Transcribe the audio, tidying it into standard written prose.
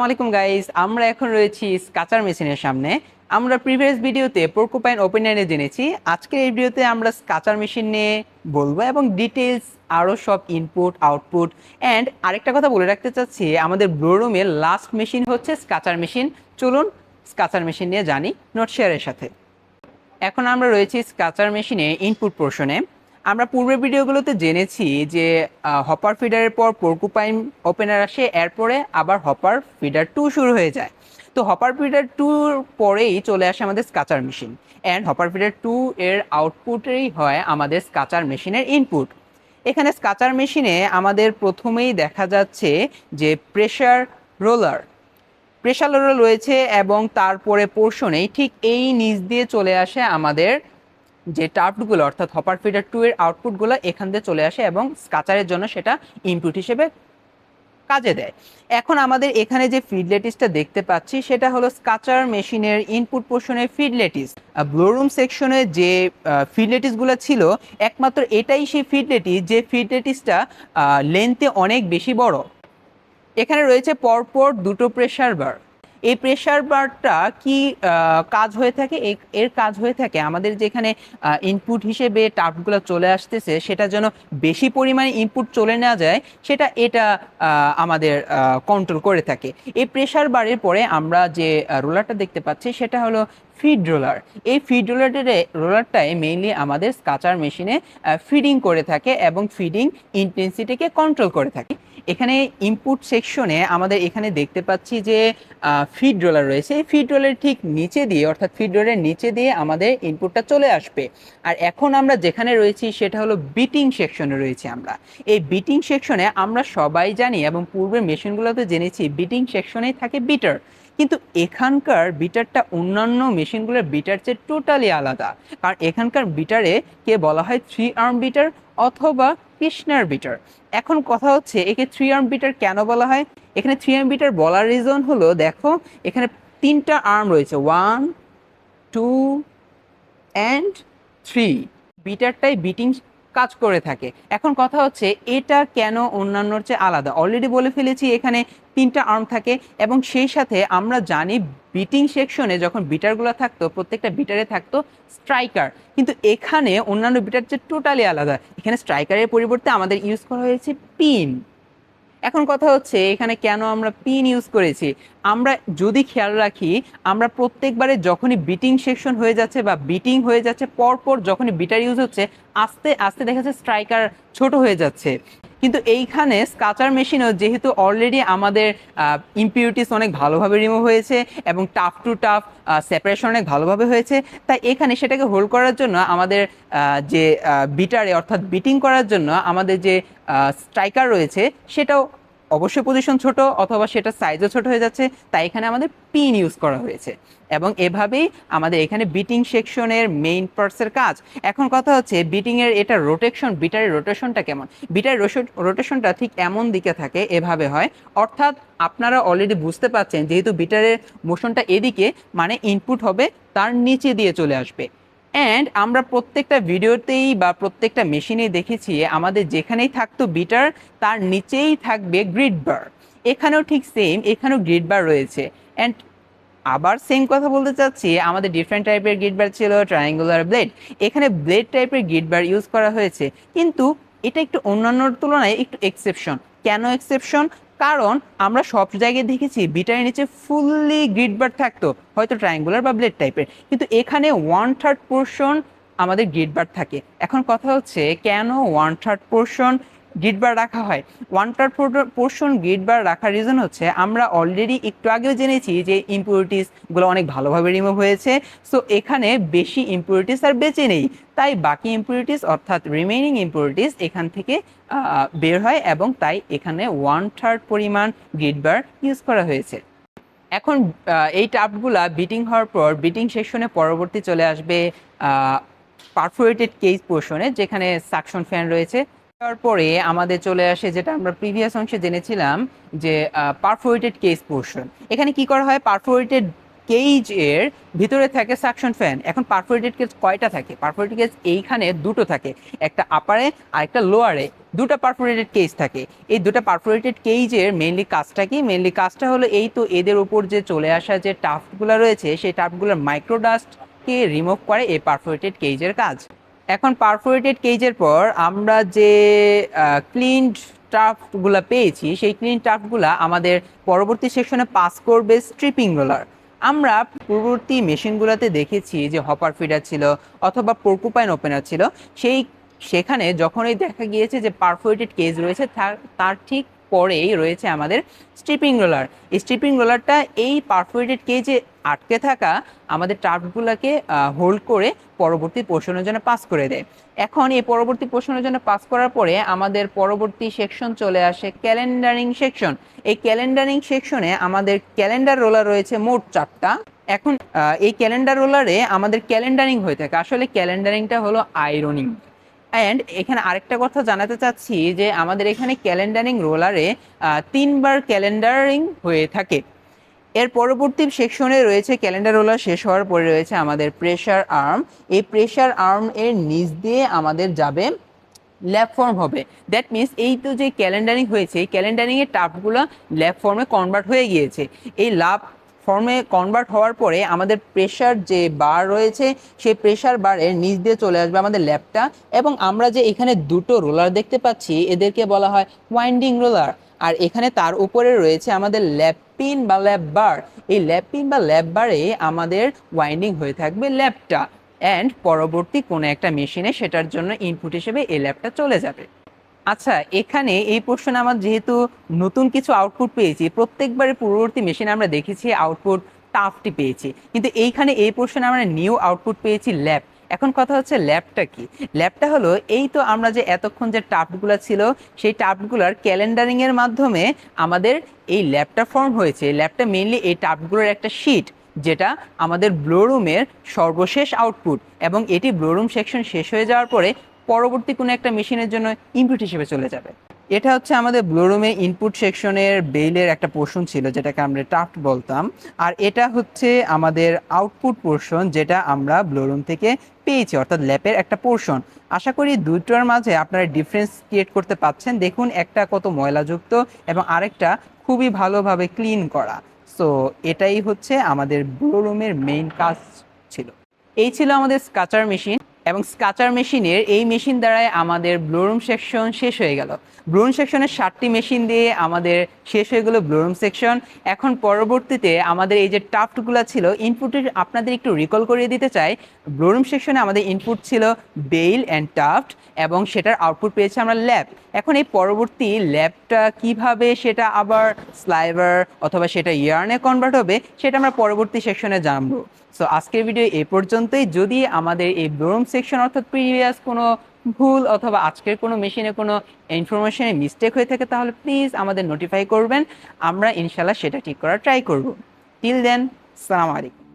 আলাইকুম গাইস, আমরা এখন রয়েছি স্কাচার মেশিনের সামনে। আমরা প্রিভিয়াস ভিডিওতে পোর্কুপাইন ওপেনারে জেনেছি। আজকের এই ভিডিওতে আমরা স্কাচার মেশিন নিয়ে বলবো এবং ডিটেলস আরও সব ইনপুট আউটপুট অ্যান্ড আরেকটা কথা বলে রাখতে চাচ্ছি, আমাদের ব্লোরুমের লাস্ট মেশিন হচ্ছে স্কাচার মেশিন। চলুন স্কাচার মেশিন নিয়ে জানি নোট শেয়ারের সাথে। এখন আমরা রয়েছি স্কাচার মেশিনে ইনপুট পোর্শনে। আমরা পূর্বের ভিডিওগুলোতে জেনেছি যে হপার ফিডারের পর পোর্কুপাইন ওপেনার আসে, এরপরে আবার হপার ফিডার 2 শুরু হয়ে যায়। তো হপার ফিডার 2 পরেই চলে আসে আমাদের স্কাচার মেশিন, অ্যান্ড হপার ফিডার 2 এর আউটপুটেই হয় আমাদের স্কাচার মেশিনের ইনপুট। এখানে স্কাচার মেশিনে আমাদের প্রথমেই দেখা যাচ্ছে যে প্রেসার রোলার রয়েছে এবং তারপরে পোর্শনেই ঠিক এই নিচ দিয়ে চলে আসে আমাদের যে টার্পগুলো, অর্থাৎ হপার ফিডার 2 এর আউটপুটগুলো এখান দিয়ে চলে আসে এবং স্কাচারের জন্য সেটা ইনপুট হিসেবে কাজে দেয়। এখন আমাদের এখানে যে ফিড লেটিসটা দেখতে পাচ্ছি সেটা হলো স্কাচার মেশিনের ইনপুট পোর্শনের ফিড লেটিস। ব্লোরুম সেকশনে যে ফিড লেটিসগুলো ছিল, একমাত্র এটাই সেই ফিড লেটিস যে ফিড লেটিসটা লেন্থে অনেক বেশি বড়। এখানে রয়েছে পরপর দুটো প্রেসার বার। এই প্রেসার বারটা কি কাজ হয়ে থাকে? এর কাজ হয়ে থাকে আমাদের যেখানে ইনপুট হিসেবে টার্পগুলো চলে আসতেছে সেটা যেন বেশি পরিমাণে ইনপুট চলে না যায়, সেটা এটা আমাদের কন্ট্রোল করে থাকে। এই প্রেসার বারের পরে আমরা যে রোলারটা দেখতে পাচ্ছি সেটা হলো ফিড রোলার। এই ফিড রোলারটাই মেইনলি আমাদের স্কাচার মেশিনে ফিডিং করে থাকে এবং ফিডিং ইন্টেন্সিটিকে কন্ট্রোল করে থাকে। এখানে ইনপুট সেকশনে আমাদের এখানে দেখতে পাচ্ছি যে ফিড রোলার রয়েছে। এই ফিড রোলারের ঠিক নিচে দিয়ে, অর্থাৎ ফিড রোলারের নিচে দিয়ে আমাদের ইনপুটটা চলে আসবে। আর এখন আমরা যেখানে রয়েছি সেটা হলো বিটিং সেকশনে রয়েছি আমরা। এই বিটিং সেকশনে আমরা সবাই জানি এবং পূর্বের মেশিনগুলোতে জেনেছি বিটিং সেকশনেই থাকে বিটার, কিন্তু এখানকার বিটারটা অন্যান্য মেশিনগুলোর বিটার চেয়ে টোটালি আলাদা। কারণ এখানকার বিটারে কে বলা হয় 3 আর্ম বিটার অথবা কৃষ্ণার বিটার। এখন কথা হচ্ছে একে 3 আর্ম বিটার কেন বলা হয়? এখানে 3 আর্ম বিটার বলার রিজন হলো, দেখো এখানে 3টা আর্ম রয়েছে, 1 2 অ্যান্ড 3। বিটারটাই বিটিং কাজ করে থাকে। এখন কথা হচ্ছে এটা কেন অন্যান্যর চেয়ে আলাদা? অলরেডি বলে ফেলেছি এখানে 3টা আর্ম থাকে এবং সেই সাথে আমরা জানি বিটিং সেকশনে যখন বিটারগুলো থাকতো প্রত্যেকটা বিটারে থাকতো স্ট্রাইকার, কিন্তু এখানে অন্যান্য বিটার চেয়ে টোটালি আলাদা। এখানে স্ট্রাইকারের পরিবর্তে আমাদের ইউজ করা হয়েছে পিন। এখন কথা হচ্ছে এখানে কেন আমরা পিন ইউজ করেছি? আমরা যদি খেয়াল রাখি, আমরা প্রত্যেকবারে যখনই বিটিং সেকশন হয়ে যাচ্ছে বা বিটিং হয়ে যাচ্ছে পরপর যখনই বিটার ইউজ হচ্ছে, আস্তে আস্তে দেখা যাচ্ছে স্ট্রাইকার ছোট হয়ে যাচ্ছে। কিন্তু এইখানে স্কাচার মেশিনেও যেহেতু অলরেডি আমাদের ইম্পিউরিটিস অনেক ভালোভাবে রিমুভ হয়েছে এবং টাফ টু টাফ সেপারেশন অনেক ভালোভাবে হয়েছে, তাই এখানে সেটাকে হোল্ড করার জন্য আমাদের যে বিটারে অর্থাৎ বিটিং করার জন্য আমাদের যে স্ট্রাইকার রয়েছে সেটাও অবশ্যই পজিশন ছোট অথবা সেটা সাইজও ছোট হয়ে যাচ্ছে, তাই এখানে আমাদের পিন ইউজ করা হয়েছে এবং এভাবেই আমাদের এখানে বিটিং সেকশনের মেইন পার্টসের কাজ। এখন কথা হচ্ছে বিটিংয়ের এটা রোটেশন, বিটারের রোটেশনটা কেমন? বিটারের রোটেশনটা ঠিক এমন দিকে থাকে, এভাবে হয়। অর্থাৎ আপনারা অলরেডি বুঝতে পারছেন যেহেতু বিটারের মোশনটা এদিকে, মানে ইনপুট হবে তার নিচে দিয়ে চলে আসবে। অ্যান্ড আমরা প্রত্যেকটা ভিডিওতেই বা প্রত্যেকটা মেশিনেই দেখেছি আমাদের যেখানেই থাকতো বিটার তার নিচেই থাকবে গ্রিড বার। এখানেও ঠিক সেম, এখানেও গ্রিড বার রয়েছে। অ্যান্ড আবার সেম কথা বলতে চাচ্ছি, আমাদের ডিফারেন্ট টাইপের গ্রিড বার ছিল, ট্রায়াঙ্গুলার ব্লেড। এখানে ব্লেড টাইপের গ্রিড বার ইউজ করা হয়েছে, কিন্তু এটা একটু অন্যান্যর তুলনায় একটু এক্সেপশন। কেন এক্সেপশন? কারণ আমরা সব জায়গায় দেখেছি বিটারের নিচে ফুললি গ্রিড বার থাকতো, হয়তো ট্রায়াঙ্গুলার বা ব্লেড টাইপের, কিন্তু এখানে 1/3 পোর্শন আমাদের গ্রিড বার থাকে। এখন কথা হচ্ছে কেন 1/3 পোর্শন গ্রিড বার রাখা হয়? 1/3 পোর্শন গ্রিড বার রাখার রিজন হচ্ছে আমরা অলরেডি একটু আগেও জেনেছি যে ইম্পিউরিটিসগুলো অনেক ভালোভাবে রিমুভ হয়েছে, সো এখানে বেশি ইম্পিউরিটিস আর বেঁচে নেই, তাই বাকি ইম্পিউরিটিস অর্থাৎ রিমেইনিং ইম্পিউরিটিস এখান থেকে বের হয় এবং তাই এখানে 1/3 পরিমাণ গ্রিড বার ইউজ করা হয়েছে। এখন এই টাপগুলা বিটিং হওয়ার পর বিটিং সেকশনে পরবর্তী চলে আসবে পারফোরেটেড কেস পোর্শনে, যেখানে সাকশন ফ্যান রয়েছে। তারপরে আমাদের চলে আসে যেটা আমরা প্রিভিয়াস অংশে জেনেছিলাম যে পারফোরেটেড কেস পোর্শন। এখানে কি করা হয়? পারফোরেটেড কেজ এর ভিতরে থাকে সাকশন ফ্যান। এখন পারফোরেটেড কেজ কয়টা থাকে? পারফোরেটেড কেজ এইখানে দুটো থাকে, একটা আপারে আর একটা লোয়ারে, দুটো পারফোরেটেড কেজ থাকে। এই দুটো পারফোরেটেড কেজের মেইনলি কাজটা কি? মেইনলি কাজটা হলো এই তো এদের উপর যে চলে আসা যে টাফগুলো রয়েছে সেই টাফগুলোর মাইক্রোডাস্টকে রিমুভ করে এই পারফোরেটেড কেজের কাজ। এখন পারফোরেটেড কেজের পর আমরা যে ক্লিনড টাফগুলো পেয়েছি সেই ক্লিন টাফগুলা আমাদের পরবর্তী সেকশনে পাস করবে স্ট্রিপিং রোলার। আমরা পূর্ববর্তী মেশিনগুলোতে দেখেছি যে হপার ফিডার ছিল অথবা পোর্কুপাইন ওপেনার ছিল, সেখানে যখনই দেখা গিয়েছে যে পারফোরেটেড কেজ রয়েছে তার ঠিক পরেই রয়েছে আমাদের স্ট্রিপিং রোলার। এই স্ট্রিপিং রোলারটা এই পারফোরেটেড কেজে আটকে থাকা আমাদের টার্ফগুলোকে হোল্ড করে পরবর্তী পোর্শনের জন্য পাস করে দেয়। এখন এই পরবর্তী পোর্শনের জন্য পাস করার পরে আমাদের পরবর্তী সেকশন চলে আসে ক্যালেন্ডারিং সেকশন। এই ক্যালেন্ডারিং সেকশনে আমাদের ক্যালেন্ডার রোলার রয়েছে মোট 4টা। এখন এই ক্যালেন্ডার রোলারে আমাদের ক্যালেন্ডারিং হয়ে থাকে। আসলে ক্যালেন্ডারিংটা হলো আয়রনিং। অ্যান্ড এখানে আরেকটা কথা জানাতে চাচ্ছি যে আমাদের এখানে ক্যালেন্ডারিং রোলারে 3বার ক্যালেন্ডারিং হয়ে থাকে। এর পরবর্তী সেকশনে রয়েছে ক্যালেন্ডার রোলার শেষ হওয়ার পরে রয়েছে আমাদের প্রেসার আর্ম। এই প্রেসার আর্ম এর নিচ দিয়ে আমাদের যাবে ল্যাব ফর্ম হবে। দ্যাট মিনস এই তো যে ক্যালেন্ডারিং হয়েছে এই ক্যালেন্ডারিংয়ের টাপগুলো ল্যাব ফর্মে কনভার্ট হয়ে গিয়েছে। এই ল্যাব ফর্মে কনভার্ট হওয়ার পরে আমাদের প্রেসার যে বার রয়েছে সেই প্রেসার বারের নিচ দিয়ে চলে আসবে আমাদের ল্যাবটা, এবং আমরা যে এখানে দুটো রোলার দেখতে পাচ্ছি এদেরকে বলা হয় ওয়াইন্ডিং রোলার। আর এখানে তার উপরে রয়েছে আমাদের ল্যাব পিন বা ল্যাব বার। এই ল্যাব পিন বা ল্যাব বারে আমাদের ওয়াইন্ডিং হয়ে থাকবে ল্যাবটা, অ্যান্ড পরবর্তী কোনো একটা মেশিনে সেটার জন্য ইনপুট হিসেবে এই ল্যাবটা চলে যাবে। আচ্ছা, এখানে এই পোর্শনে আমরা যেহেতু নতুন কিছু আউটপুট পেয়েছি, প্রত্যেকবারের পূর্ববর্তী মেশিনে আমরা দেখেছি আউটপুট টাফটি পেয়েছি, কিন্তু এইখানে এই পোর্শনে আমরা নিউ আউটপুট পেয়েছি ল্যাব। এখন কথা হচ্ছে ল্যাবটা কি? ল্যাবটা হলো এই তো আমরা যে এতক্ষণ যে টাফগুলো ছিল সেই টাফগুলোর ক্যালেন্ডারিংয়ের মাধ্যমে আমাদের এই ল্যাবটা ফর্ম হয়েছে। ল্যাবটা মেইনলি এই টাফগুলোর একটা শিট যেটা আমাদের ব্লোরুমের সর্বশেষ আউটপুট, এবং এটি ব্লোরুম সেকশন শেষ হয়ে যাওয়ার পরে পরবর্তী কোনো একটা মেশিনের জন্য ইনপুট হিসেবে চলে যাবে। এটা হচ্ছে আমাদের ব্লোরুমে ইনপুট সেকশনের বেইলের একটা পোর্শন ছিল যেটাকে আমরা টাফট বলতাম, আর এটা হচ্ছে আমাদের আউটপুট পোর্শন যেটা আমরা ব্লোরুম থেকে পেয়েছি, অর্থাৎ ল্যাপের একটা পোর্শন। আশা করি দুটোর মাঝে আপনারা ডিফারেন্স ক্রিয়েট করতে পারছেন। দেখুন একটা কত ময়লাযুক্ত এবং আরেকটা খুবই ভালোভাবে ক্লিন করা। সো এটাই হচ্ছে আমাদের ব্লোরুমের মেইন কাজ ছিল। এই ছিল আমাদের স্কাচার মেশিন, এবং স্কাচার মেশিনের এই মেশিন দ্বারাই আমাদের ব্লোরুম সেকশন শেষ হয়ে গেল। ব্লোরুম সেকশনের 7টি মেশিন দিয়ে আমাদের শেষ হয়ে গেল ব্লোরুম সেকশন। এখন পরবর্তীতে আমাদের এই যে টাফটগুলো ছিল ইনপুটের আপনাদের একটু রিকল করিয়ে দিতে চাই। ব্লোরুম সেকশনে আমাদের ইনপুট ছিল বেইল অ্যান্ড টাফট, এবং সেটার আউটপুট পেয়েছি আমরা ল্যাব। এখন এই পরবর্তী ল্যাবটা কিভাবে সেটা আবার স্লাইভার অথবা সেটা ইয়ার্নে কনভার্ট হবে সেটা আমরা পরবর্তী সেকশনে জানবো। সো আজকের ভিডিও এই পর্যন্তই। যদি আমাদের এই ব্লোরুম সেকশন অর্থাৎ প্রিভিয়াস কোনো ভুল অথবা আজকের কোনো মেশিনে কোনো ইনফরমেশনে মিস্টেক হয়ে থাকে তাহলে প্লিজ আমাদের নোটিফাই করবেন, আমরা ইনশাল্লাহ সেটা ঠিক করার ট্রাই করব। টিল দেন, আসসালামু আলাইকুম।